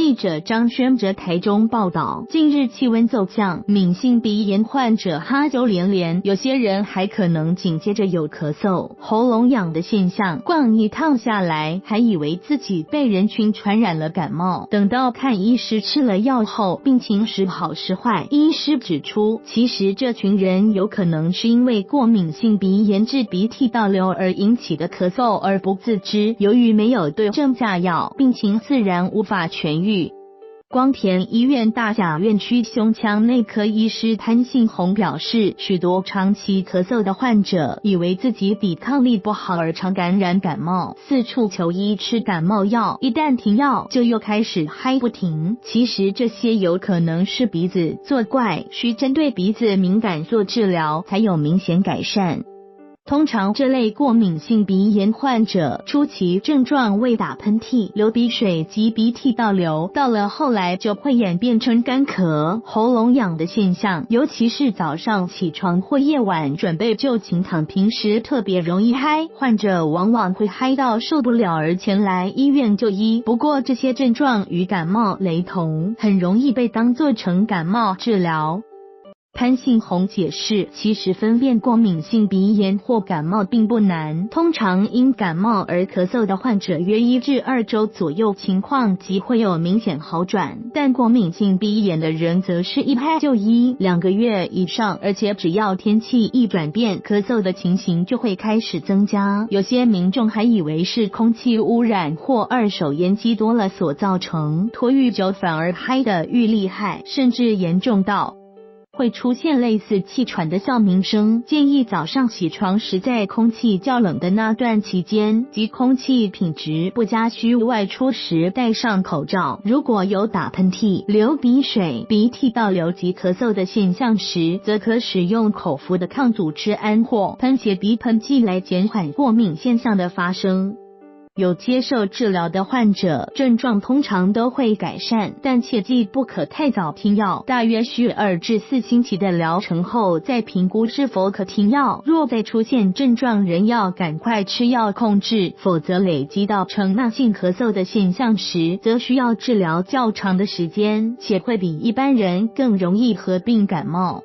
记者张轩哲台中报道，近日气温骤降，敏性鼻炎患者哈啾连连，有些人还可能紧接着有咳嗽、喉咙痒的现象。逛一趟下来，还以为自己被人群传染了感冒，等到看医师吃了药后，病情时好时坏。医师指出，其实这群人有可能是因为过敏性鼻炎致鼻涕倒流而引起的咳嗽而不自知，由于没有对症下药，病情自然无法痊愈。光田医院大甲院区胸腔内科医师潘信宏表示，许多长期咳嗽的患者以为自己抵抗力不好而常感染感冒，四处求医吃感冒药，一旦停药就又开始嗨不停。其实这些有可能是鼻子作怪，需针对鼻子敏感做治疗才有明显改善。通常这类过敏性鼻炎患者初期症状为打喷嚏、流鼻水及鼻涕倒流，到了后来就会演变成干咳、喉咙痒的现象，尤其是早上起床或夜晚准备就寝躺平时特别容易嗨，患者往往会嗨到受不了而前来医院就医。不过这些症状与感冒雷同，很容易被当作成感冒治疗。潘信宏解释，其实分辨过敏性鼻炎或感冒并不难，通常因感冒而咳嗽的患者约1至2周左右情况即会有明显好转，但过敏性鼻炎的人则是一拍就医，2个月以上，而且只要天气一转变，咳嗽的情形就会开始增加。有些民众还以为是空气污染或二手烟机多了所造成，拖愈久反而嗨得愈厉害，甚至严重到会出现类似气喘的哮鸣声。建议早上起床时在空气较冷的那段期间及空气品质不佳需外出时戴上口罩。如果有打喷嚏、流鼻水、鼻涕倒流及咳嗽的现象时，则可使用口服的抗组织胺或喷血鼻喷剂来减缓过敏现象的发生。有接受治疗的患者，症状通常都会改善，但切记不可太早停药，大约需2至4星期的疗程后再评估是否可停药。若再出现症状，仍要赶快吃药控制，否则累积到呈慢性咳嗽的现象时，则需要治疗较长的时间，且会比一般人更容易合并感冒。